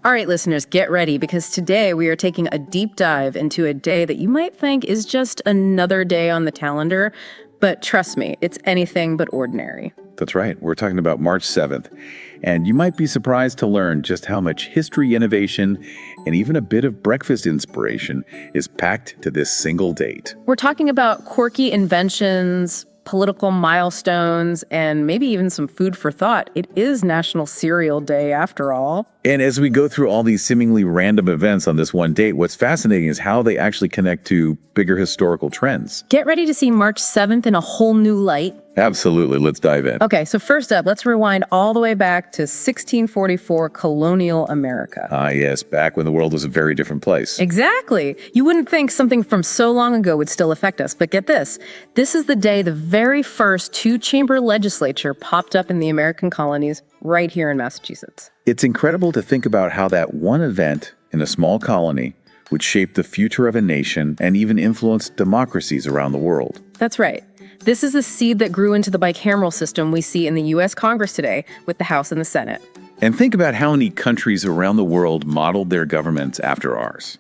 All right, listeners, get ready because today we are taking a deep dive into a day that you might think is just another day on the calendar, but trust me, it's anything but ordinary. That's right. We're talking about March 7th. And you might be surprised to learn just how much history, innovation, and even a bit of breakfast inspiration is packed to this single date. We're talking about quirky inventions, political milestones, and maybe even some food for thought. It is National Cereal Day after all. And as we go through all these seemingly random events on this one date, what's fascinating is how they actually connect to bigger historical trends. Get ready to see March 7th in a whole new light. Absolutely. Let's dive in. Okay, so first up, let's rewind all the way back to 1644 colonial America. Ah, yes, back when the world was a very different place. Exactly. You wouldn't think something from so long ago would still affect us, but get this. This is the day the very first two-chamber legislature popped up in the American colonies right here in Massachusetts. It's incredible to think about how that one event in a small colony would shape the future of a nation and even influence democracies around the world. That's right. This is the seed that grew into the bicameral system we see in the U.S. Congress today with the House and the Senate. And think about how many countries around the world modeled their governments after ours.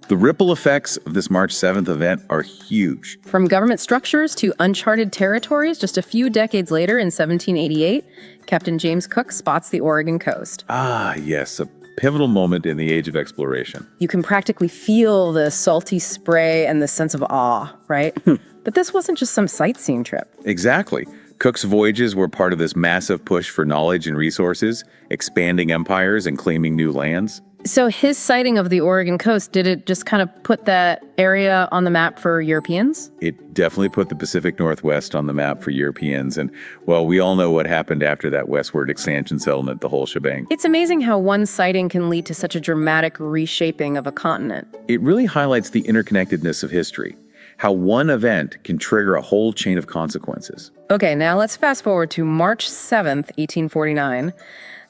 The ripple effects of this March 7th event are huge. From government structures to uncharted territories, just a few decades later in 1788, Captain James Cook spots the Oregon coast. Ah, yes, a pivotal moment in the age of exploration. You can practically feel the salty spray and the sense of awe, right? But this wasn't just some sightseeing trip. Exactly. Cook's voyages were part of this massive push for knowledge and resources, expanding empires and claiming new lands. So his sighting of the Oregon coast, did it just kind of put that area on the map for Europeans? It definitely put the Pacific Northwest on the map for Europeans. And, well, we all know what happened after that westward expansion settlement, the whole shebang. It's amazing how one sighting can lead to such a dramatic reshaping of a continent. It really highlights the interconnectedness of history, how one event can trigger a whole chain of consequences. Okay, now let's fast forward to March 7th, 1849.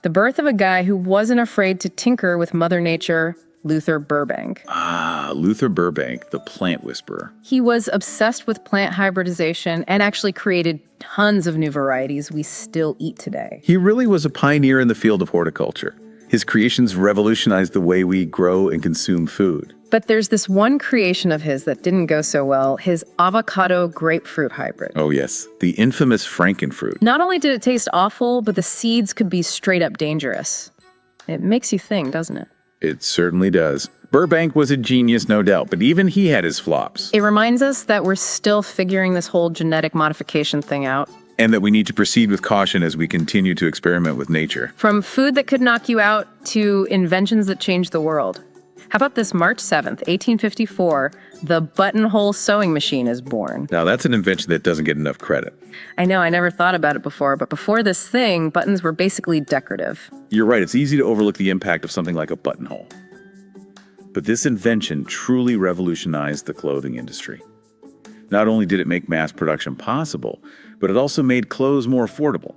The birth of a guy who wasn't afraid to tinker with Mother Nature, Luther Burbank. Ah, Luther Burbank, the plant whisperer. He was obsessed with plant hybridization and actually created tons of new varieties we still eat today. He really was a pioneer in the field of horticulture. His creations revolutionized the way we grow and consume food. But there's this one creation of his that didn't go so well, his avocado grapefruit hybrid. Oh yes, the infamous Frankenfruit. Not only did it taste awful, but the seeds could be straight up dangerous. It makes you think, doesn't it? It certainly does. Burbank was a genius, no doubt, but even he had his flops. It reminds us that we're still figuring this whole genetic modification thing out. And that we need to proceed with caution as we continue to experiment with nature. From food that could knock you out to inventions that changed the world. How about this March 7th, 1854, the buttonhole sewing machine is born. Now that's an invention that doesn't get enough credit. I know, I never thought about it before, but before this thing, buttons were basically decorative. You're right, it's easy to overlook the impact of something like a buttonhole. But this invention truly revolutionized the clothing industry. Not only did it make mass production possible, but it also made clothes more affordable.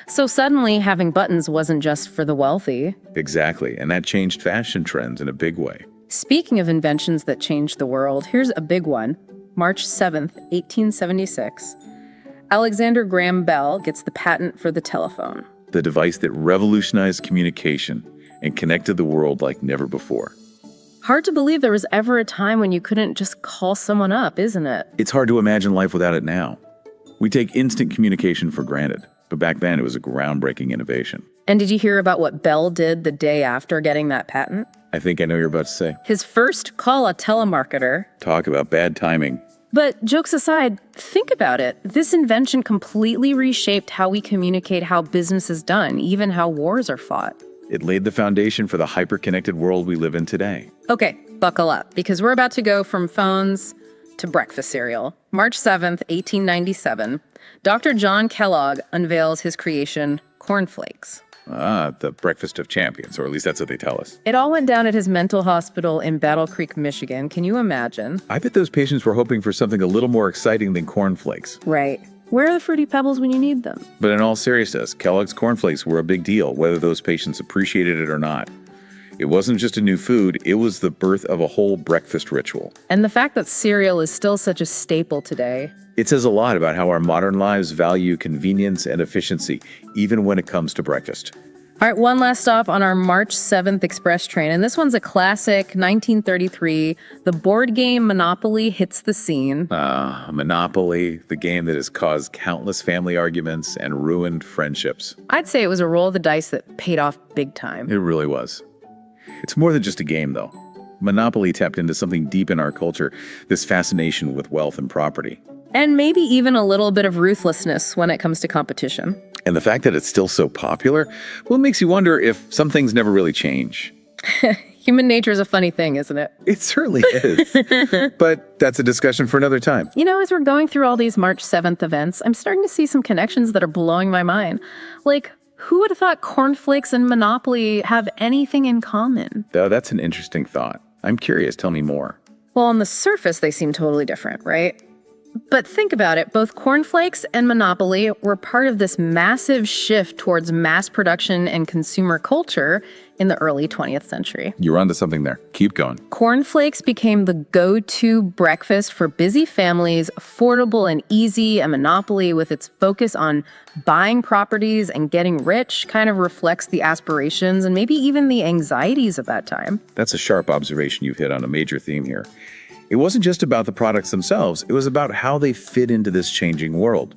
So suddenly, having buttons wasn't just for the wealthy. Exactly, and that changed fashion trends in a big way. Speaking of inventions that changed the world, here's a big one. March 7th, 1876. Alexander Graham Bell gets the patent for the telephone. The device that revolutionized communication and connected the world like never before. Hard to believe there was ever a time when you couldn't just call someone up, isn't it? It's hard to imagine life without it now. We take instant communication for granted, but back then it was a groundbreaking innovation. And did you hear about what Bell did the day after getting that patent? I think I know what you're about to say. His first call a telemarketer. Talk about bad timing. But jokes aside, think about it. This invention completely reshaped how we communicate, how business is done, even how wars are fought. It laid the foundation for the hyper-connected world we live in today. Okay, buckle up, because we're about to go from phones to breakfast cereal. March 7th, 1897, Dr. John Kellogg unveils his creation, cornflakes. Ah, the breakfast of champions, or at least that's what they tell us. It all went down at his mental hospital in Battle Creek, Michigan. Can you imagine? I bet those patients were hoping for something a little more exciting than cornflakes. Right. Where are the Fruity Pebbles when you need them? But in all seriousness, Kellogg's cornflakes were a big deal, whether those patients appreciated it or not. It wasn't just a new food, it was the birth of a whole breakfast ritual. And the fact that cereal is still such a staple today. It says a lot about how our modern lives value convenience and efficiency, even when it comes to breakfast. All right, one last stop on our March 7th express train, and this one's a classic, 1933. The board game Monopoly hits the scene. Monopoly, the game that has caused countless family arguments and ruined friendships. I'd say it was a roll of the dice that paid off big time. It really was. It's more than just a game, though. Monopoly tapped into something deep in our culture, this fascination with wealth and property. And maybe even a little bit of ruthlessness when it comes to competition. And the fact that it's still so popular, well, it makes you wonder if some things never really change. Human nature is a funny thing, isn't it? It certainly is. But that's a discussion for another time. You know, as we're going through all these March 7th events, I'm starting to see some connections that are blowing my mind. Like, who would have thought cornflakes and Monopoly have anything in common? Though that's an interesting thought. I'm curious. Tell me more. Well, on the surface, they seem totally different, right? But think about it, both cornflakes and Monopoly were part of this massive shift towards mass production and consumer culture in the early 20th century. You're onto something there. Keep going. Cornflakes became the go-to breakfast for busy families, affordable and easy, and Monopoly, with its focus on buying properties and getting rich, kind of reflects the aspirations and maybe even the anxieties of that time. That's a sharp observation. You've hit on a major theme here. It wasn't just about the products themselves, it was about how they fit into this changing world.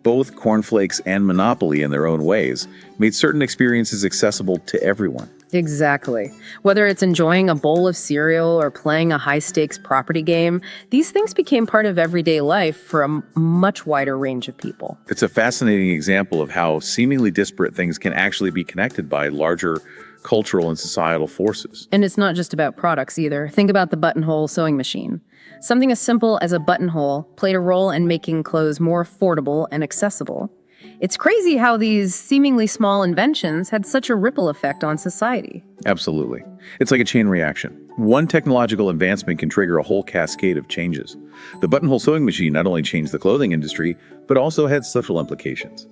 Both cornflakes and Monopoly, in their own ways, made certain experiences accessible to everyone. Exactly. Whether it's enjoying a bowl of cereal or playing a high-stakes property game, these things became part of everyday life for a much wider range of people. It's a fascinating example of how seemingly disparate things can actually be connected by larger cultural and societal forces. And it's not just about products either. Think about the buttonhole sewing machine. Something as simple as a buttonhole played a role in making clothes more affordable and accessible. It's crazy how these seemingly small inventions had such a ripple effect on society. Absolutely. It's like a chain reaction. One technological advancement can trigger a whole cascade of changes. The buttonhole sewing machine not only changed the clothing industry, but also had social implications.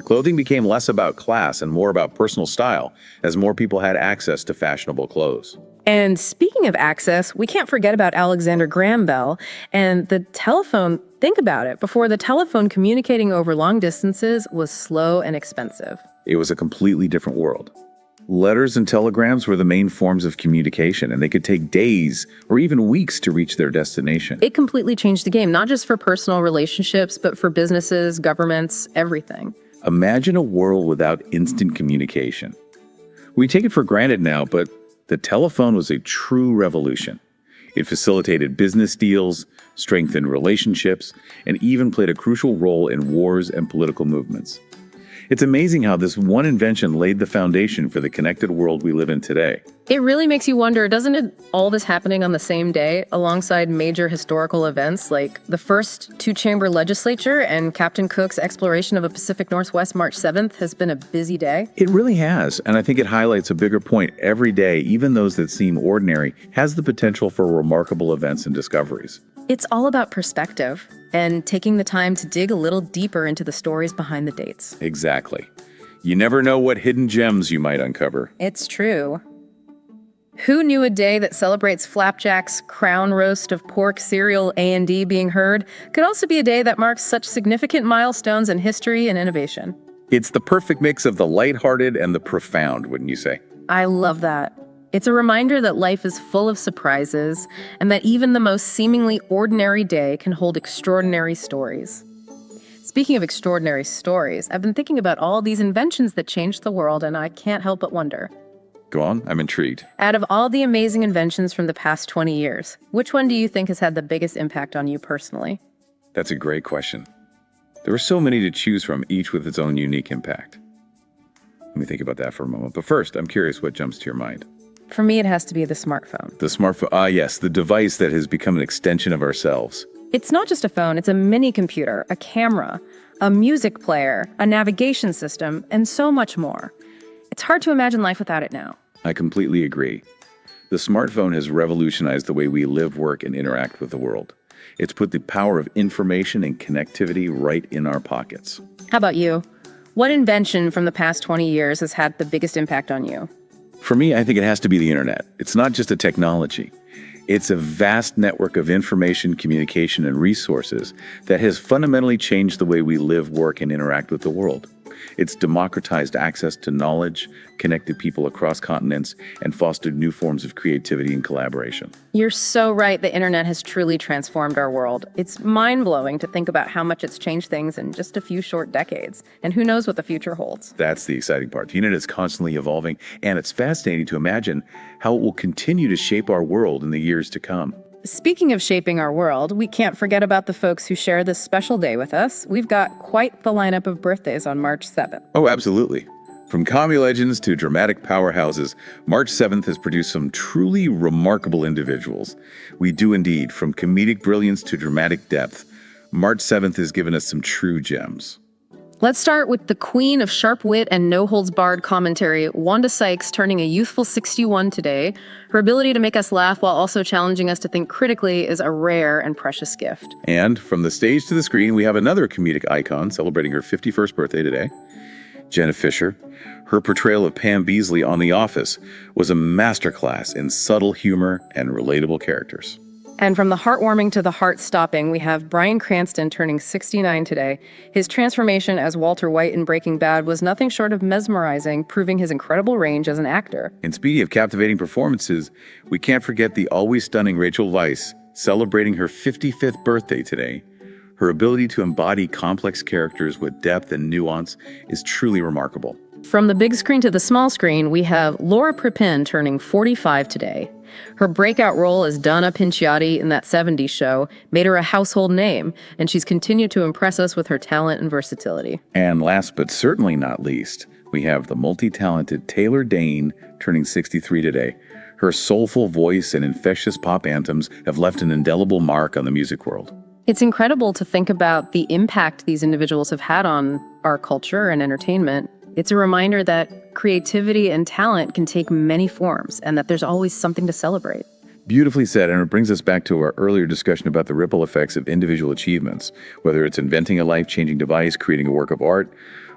Clothing became less about class and more about personal style as more people had access to fashionable clothes. And speaking of access, we can't forget about Alexander Graham Bell and the telephone. Think about it. Before the telephone, communicating over long distances was slow and expensive. It was a completely different world. Letters and telegrams were the main forms of communication, and they could take days or even weeks to reach their destination. It completely changed the game, not just for personal relationships, but for businesses, governments, everything. Imagine a world without instant communication. We take it for granted now, but the telephone was a true revolution. It facilitated business deals, strengthened relationships, and even played a crucial role in wars and political movements. It's amazing how this one invention laid the foundation for the connected world we live in today. It really makes you wonder, doesn't it, all this happening on the same day alongside major historical events like the first two-chamber legislature and Captain Cook's exploration of the Pacific Northwest March 7th has been a busy day? It really has, and I think it highlights a bigger point. Every day, even those that seem ordinary, has the potential for remarkable events and discoveries. It's all about perspective and taking the time to dig a little deeper into the stories behind the dates. Exactly. You never know what hidden gems you might uncover. It's true. Who knew a day that celebrates Flapjack's crown roast of pork cereal A&D being heard could also be a day that marks such significant milestones in history and innovation? It's the perfect mix of the lighthearted and the profound, wouldn't you say? I love that. It's a reminder that life is full of surprises and that even the most seemingly ordinary day can hold extraordinary stories. Speaking of extraordinary stories, I've been thinking about all these inventions that changed the world, and I can't help but wonder. Go on, I'm intrigued. Out of all the amazing inventions from the past 20 years, which one do you think has had the biggest impact on you personally? That's a great question. There are so many to choose from, each with its own unique impact. Let me think about that for a moment. But first, I'm curious what jumps to your mind. For me, it has to be the smartphone. The smartphone, yes, the device that has become an extension of ourselves. It's not just a phone, it's a mini computer, a camera, a music player, a navigation system, and so much more. It's hard to imagine life without it now. I completely agree. The smartphone has revolutionized the way we live, work, and interact with the world. It's put the power of information and connectivity right in our pockets. How about you? What invention from the past 20 years has had the biggest impact on you? For me, I think it has to be the internet. It's not just a technology. It's a vast network of information, communication, and resources that has fundamentally changed the way we live, work, and interact with the world. It's democratized access to knowledge, connected people across continents, and fostered new forms of creativity and collaboration. You're so right. The internet has truly transformed our world. It's mind-blowing to think about how much it's changed things in just a few short decades. And who knows what the future holds. That's the exciting part. The internet is constantly evolving, and it's fascinating to imagine how it will continue to shape our world in the years to come. Speaking of shaping our world, we can't forget about the folks who share this special day with us. We've got quite the lineup of birthdays on March 7th. Oh, absolutely. From comedy legends to dramatic powerhouses, March 7th has produced some truly remarkable individuals. We do indeed. From comedic brilliance to dramatic depth, March 7th has given us some true gems. Let's start with the queen of sharp wit and no-holds-barred commentary, Wanda Sykes, turning a youthful 61 today. Her ability to make us laugh while also challenging us to think critically is a rare and precious gift. And from the stage to the screen, we have another comedic icon celebrating her 51st birthday today, Jenna Fisher. Her portrayal of Pam Beesly on The Office was a masterclass in subtle humor and relatable characters. And from the heartwarming to the heart-stopping, we have Bryan Cranston turning 69 today. His transformation as Walter White in Breaking Bad was nothing short of mesmerizing, proving his incredible range as an actor. And speaking of captivating performances, we can't forget the always stunning Rachel Weisz, celebrating her 55th birthday today. Her ability to embody complex characters with depth and nuance is truly remarkable. From the big screen to the small screen, we have Laura Prepon turning 45 today. Her breakout role as Donna Pinciotti in That 70s Show made her a household name, and she's continued to impress us with her talent and versatility. And last but certainly not least, we have the multi-talented Taylor Dayne turning 63 today. Her soulful voice and infectious pop anthems have left an indelible mark on the music world. It's incredible to think about the impact these individuals have had on our culture and entertainment. It's a reminder that creativity and talent can take many forms and that there's always something to celebrate. Beautifully said, and it brings us back to our earlier discussion about the ripple effects of individual achievements, whether it's inventing a life-changing device, creating a work of art,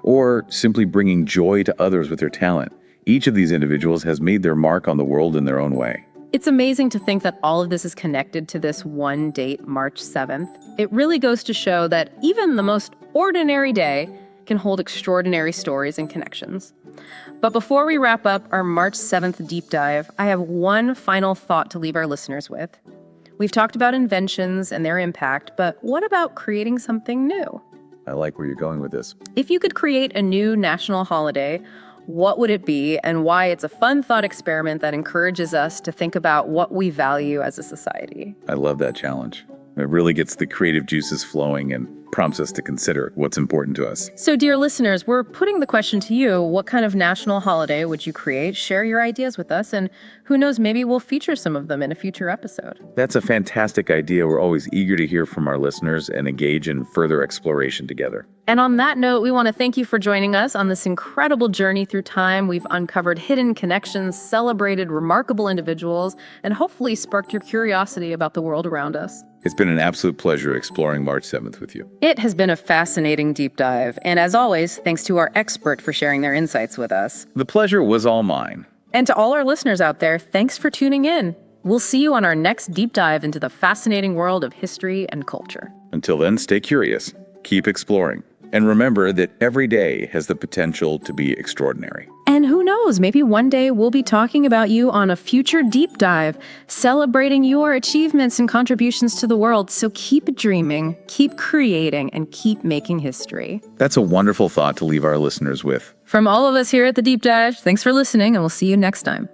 or simply bringing joy to others with their talent. Each of these individuals has made their mark on the world in their own way. It's amazing to think that all of this is connected to this one date, March 7th. It really goes to show that even the most ordinary day can hold extraordinary stories and connections. But before we wrap up our March 7th deep dive, I have one final thought to leave our listeners with. We've talked about inventions and their impact, but what about creating something new? I like where you're going with this. If you could create a new national holiday, what would it be and why? It's a fun thought experiment that encourages us to think about what we value as a society. I love that challenge. It really gets the creative juices flowing and prompts us to consider what's important to us. So, dear listeners, we're putting the question to you. What kind of national holiday would you create? Share your ideas with us, and who knows, maybe we'll feature some of them in a future episode. That's a fantastic idea. We're always eager to hear from our listeners and engage in further exploration together. And on that note, we want to thank you for joining us on this incredible journey through time. We've uncovered hidden connections, celebrated remarkable individuals, and hopefully sparked your curiosity about the world around us. It's been an absolute pleasure exploring March 7th with you. It has been a fascinating deep dive. And as always, thanks to our expert for sharing their insights with us. The pleasure was all mine. And to all our listeners out there, thanks for tuning in. We'll see you on our next deep dive into the fascinating world of history and culture. Until then, stay curious, keep exploring, and remember that every day has the potential to be extraordinary. And who knows, maybe one day we'll be talking about you on a future deep dive, celebrating your achievements and contributions to the world. So keep dreaming, keep creating, and keep making history. That's a wonderful thought to leave our listeners with. From all of us here at The Deep Dive, thanks for listening, and we'll see you next time.